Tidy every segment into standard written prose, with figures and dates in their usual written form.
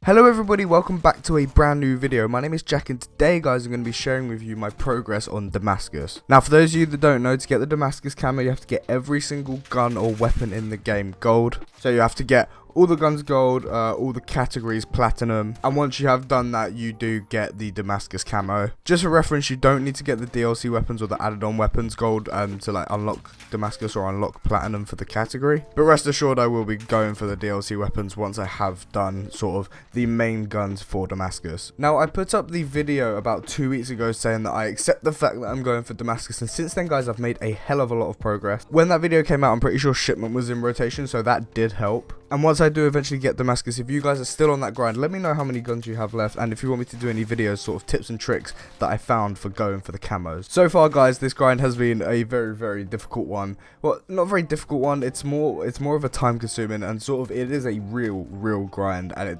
Hello everybody, welcome back to a brand new video. My name is Jack and today guys I'm going to be sharing with you my progress on Damascus. Now for those of you that don't know, to get the Damascus camo you have to get every single gun or weapon in the game gold. So you have to get all the guns gold, all the categories platinum, and once you have done that you do get the Damascus camo. Just for reference, you don't need to get the DLC weapons or the added on weapons gold to like unlock Damascus or unlock platinum for the category, but rest assured I will be going for the DLC weapons once I have done sort of the main guns for Damascus. Now I put up the video about 2 weeks ago saying that I accept the fact that I'm going for Damascus, and since then guys I've made a hell of a lot of progress. When that video came out I'm pretty sure shipment was in rotation, so that did help. And once I do eventually get Damascus, if you guys are still on that grind, let me know how many guns you have left, and if you want me to do any videos, sort of tips and tricks that I found for going for the camos. So far guys, this grind has been a very difficult one. Well, not very difficult one, it's more of a time consuming, and sort of it is a real grind, and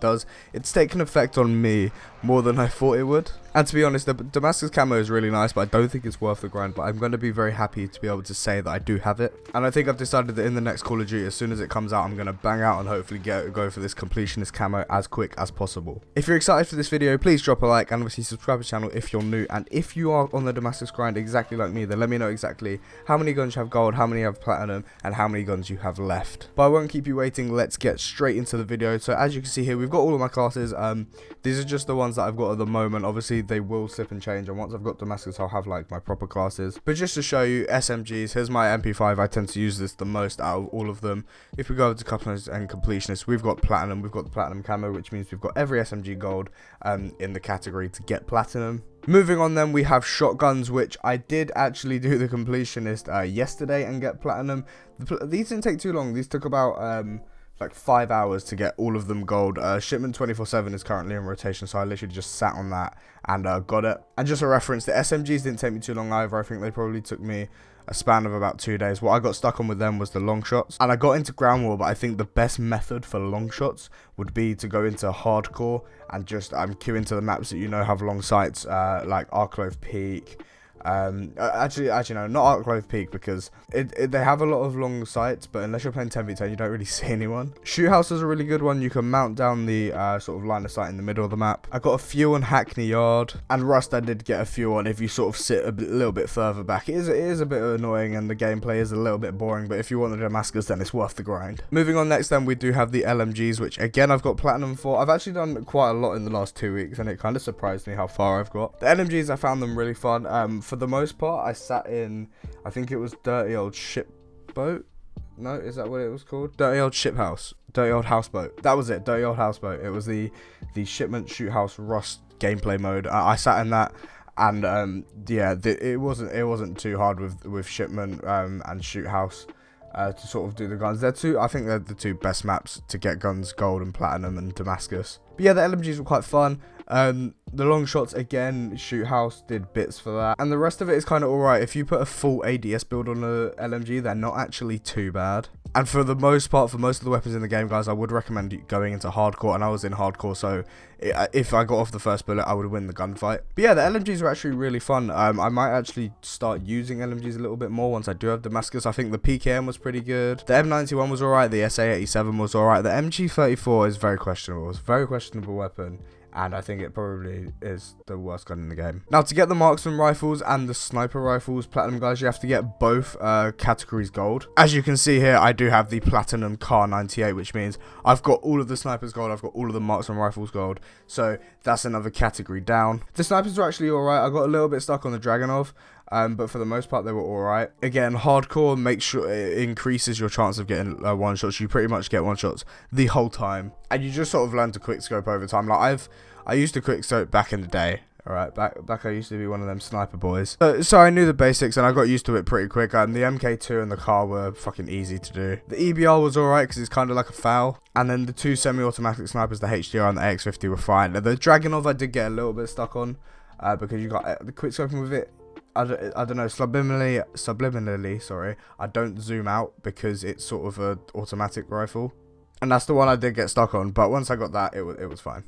it's taken effect on me more than I thought it would. And to be honest, the Damascus camo is really nice, but I don't think it's worth the grind. But I'm going to be very happy to be able to say that I do have it. And I think I've decided that in the next Call of Duty, as soon as it comes out, I'm going to bang out and hopefully go for this completionist camo as quick as possible. If you're excited for this video, please drop a like and obviously subscribe to the channel if you're new. And if you are on the Damascus grind exactly like me, then let me know exactly how many guns you have gold, how many you have platinum, and how many guns you have left. But I won't keep you waiting. Let's get straight into the video. So as you can see here, we've got all of my classes. These are just the ones that I've got at the moment. Obviously, they will slip and change, and once I've got Damascus I'll have like my proper classes. But just to show you SMGs, here's my MP5. I tend to use this the most out of all of them. If we go over to couplers and completionists, we've got platinum, we've got the platinum camo, which means we've got every SMG gold in the category to get platinum. Moving on then, we have shotguns, which I did actually do the completionist yesterday and get platinum. These didn't take too long. These took about like 5 hours to get all of them gold. Shipment 24/7 is currently in rotation, so I literally just sat on that and got it. And just a reference, the SMGs didn't take me too long either. I think they probably took me a span of about 2 days. What I got stuck on with them was the long shots, and I got into ground war, but I think the best method for long shots would be to go into hardcore and just queue into the maps that you know have long sights, like Arclove Peak. Actually no, not Arclove Peak, because they have a lot of long sights, but unless you're playing 10v10 you don't really see anyone. Shoot House is a really good one. You can mount down the sort of line of sight in the middle of the map. I got a few on Hackney Yard, and Rust I did get a few on if you sort of sit a little bit further back. It is a bit annoying and the gameplay is a little bit boring, but if you want the Damascus then it's worth the grind. Moving on next then, we do have the LMGs, which again I've got platinum for. I've actually done quite a lot in the last 2 weeks, and it kind of surprised me how far I've got. The LMGs, I found them really fun. For the most part I sat in, I think it was Dirty Old Shipboat. No, is that what it was called? Dirty Old Ship House. Dirty Old Houseboat. That was it, Dirty Old Houseboat. It was the shipment shoot house Rust gameplay mode. I sat in that, and yeah, it wasn't too hard with shipment and shoot house to sort of do the guns. I think they're the two best maps to get guns gold and platinum and Damascus. But yeah, the LMGs were quite fun. The long shots, again, shoot house did bits for that, and the rest of it is kind of alright. If you put a full ADS build on a LMG, they're not actually too bad. And for the most part, for most of the weapons in the game, guys, I would recommend going into hardcore, and I was in hardcore, so if I got off the first bullet, I would win the gunfight. But yeah, the LMGs were actually really fun. I might actually start using LMGs a little bit more once I do have Damascus. I think the PKM was pretty good. The M91 was alright. The SA87 was alright. The MG34 is very questionable. It's a very questionable weapon, and I think it probably is the worst gun in the game. Now, to get the marksman rifles and the sniper rifles platinum, guys, you have to get both categories gold. As you can see here, I do have the platinum Car 98, which means I've got all of the snipers gold, I've got all of the marksman rifles gold, so that's another category down. The snipers were actually alright. I got a little bit stuck on the Dragonov, but for the most part they were alright. Again, hardcore makes sure it increases your chance of getting one shots. You pretty much get one shots the whole time, and you just sort of learn to quick scope over time. Like I used to quick scope back in the day. Alright, back I used to be one of them sniper boys. So I knew the basics and I got used to it pretty quick. The MK2 and the car were fucking easy to do. The EBR was alright because it's kind of like a foul. And then the two semi-automatic snipers, the HDR and the AX50, were fine. The Dragonov I did get a little bit stuck on because you got the quick scoping with it. I don't know, subliminally, sorry, I don't zoom out because it's sort of a automatic rifle. And that's the one I did get stuck on, but once I got that, it was fine.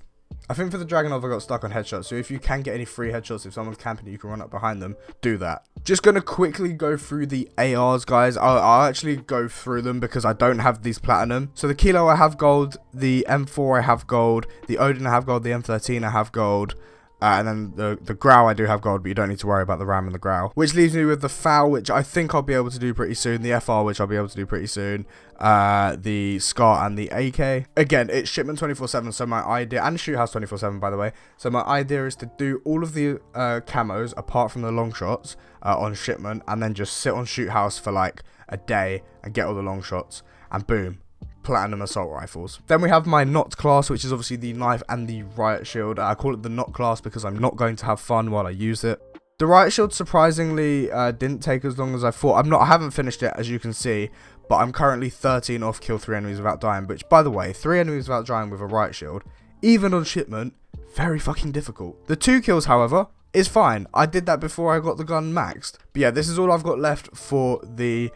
I think for the Dragonov I got stuck on headshots, so if you can get any free headshots, if someone's camping you can run up behind them, do that. Just going to quickly go through the ARs, guys. I'll actually go through them because I don't have these platinum. So the Kilo I have gold, the M4 I have gold, the Odin I have gold, the M13 I have gold. And then the Grau I do have gold, but you don't need to worry about the Ram and the Grau. Which leaves me with the FAL, which I think I'll be able to do pretty soon. The FR, which I'll be able to do pretty soon. The SCAR and the AK. Again, it's shipment 24/7, so my idea, and shoot house 24/7 by the way. So my idea is to do all of the camos, apart from the long shots, on shipment. And then just sit on shoot house for like a day and get all the long shots. And boom. Platinum assault rifles. Then we have my NOT class, which is obviously the knife and the riot shield. I call it the NOT class because I'm not going to have fun while I use it. The riot shield surprisingly didn't take as long as I thought. I haven't finished it, as you can see, but I'm currently 13 off kill 3 enemies without dying, which by the way, 3 enemies without dying with a riot shield, even on shipment, very fucking difficult. The 2 kills, however, is fine. I did that before I got the gun maxed. But yeah, this is all I've got left for the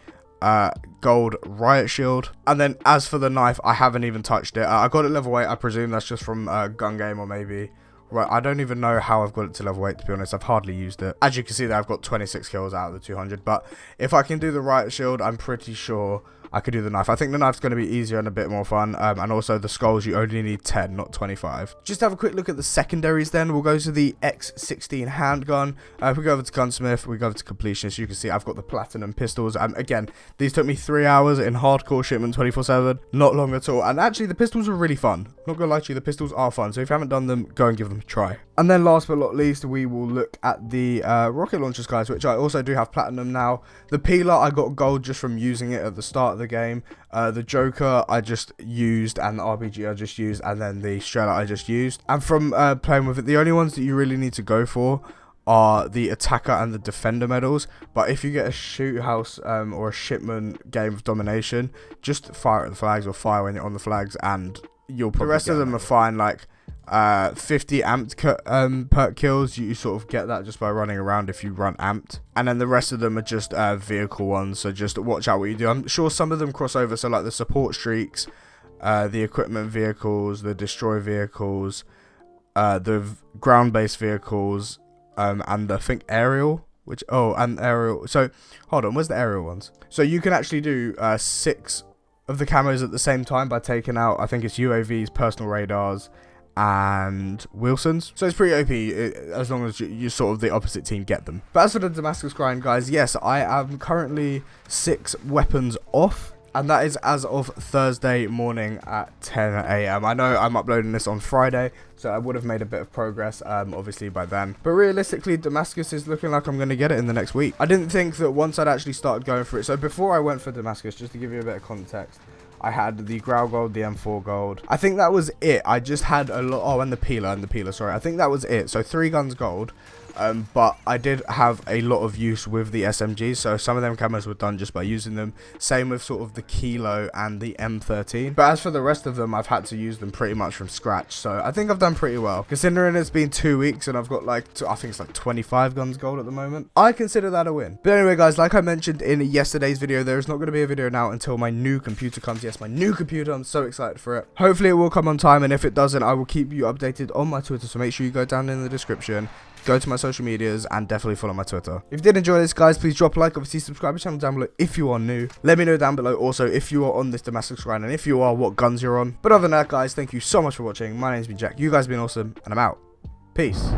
gold riot shield. And then as for the knife, I haven't even touched it. I got it level 8. I presume that's just from gun game, or maybe right, I don't even know how I've got it to level 8, to be honest. I've hardly used it. As you can see there, I've got 26 kills out of the 200, but if I can do the riot shield, I'm pretty sure I could do the knife. I think the knife's going to be easier and a bit more fun, and also the skulls, you only need 10, not 25. Just have a quick look at the secondaries then. We'll go to the X16 handgun. If we go over to gunsmith, we go over to completionist. You can see I've got the platinum pistols. Again, these took me 3 hours in hardcore shipment 24/7. Not long at all. And actually, the pistols are really fun. Not gonna lie to you, the pistols are fun. So if you haven't done them, go and give them a try. And then last but not least, we will look at the rocket launchers, guys, which I also do have platinum now. The peeler, I got gold just from using it at the start of the game. The Joker I just used, and the RPG I just used, and then the Strela I just used. And from playing with it, the only ones that you really need to go for are the attacker and the defender medals. But if you get a shoot house or a shipment game of domination, just fire at the flags or fire when you're on the flags, and you'll probably the rest of them are fine. Like 50 amped perk kills, you sort of get that just by running around if you run amped. And then the rest of them are just vehicle ones, so just watch out what you do. I'm sure some of them cross over, so like the support streaks, the equipment vehicles, the destroy vehicles, the ground-based vehicles, and I think aerial, and aerial. So hold on, where's the aerial ones? So you can actually do 6 of the camos at the same time by taking out, I think it's UAVs, personal radars, and Wilsons. So it's pretty OP as long as you sort of the opposite team get them. But as for the Damascus grind, guys, yes, I am currently 6 weapons off, and that is as of Thursday morning at 10 AM. I know I'm uploading this on Friday, so I would have made a bit of progress, obviously, by then. But realistically, Damascus is looking like I'm going to get it in the next week. I didn't think that once I'd actually started going for it. So before I went for Damascus, just to give you a bit of context, I had the Grau gold, the M4 gold. I think that was it. I just had a lot. Oh, and the peeler, sorry. I think that was it. So 3 guns gold. But I did have a lot of use with the SMGs, so some of them camos were done just by using them. Same with sort of the Kilo and the M13. But as for the rest of them, I've had to use them pretty much from scratch. So I think I've done pretty well, considering it's been 2 weeks and I've got like, I think it's like 25 guns gold at the moment. I consider that a win. But anyway, guys, like I mentioned in yesterday's video, there is not going to be a video now until my new computer comes. Yes, my new computer. I'm so excited for it. Hopefully it will come on time, and if it doesn't, I will keep you updated on my Twitter. So make sure you go down in the description, go to my social medias, and definitely follow my Twitter. If you did enjoy this, guys, please drop a like. Obviously, subscribe to the channel down below if you are new. Let me know down below also if you are on this Damascus grind, and if you are, what guns you're on. But other than that, guys, thank you so much for watching. My name's been Jack. You guys have been awesome, and I'm out. Peace.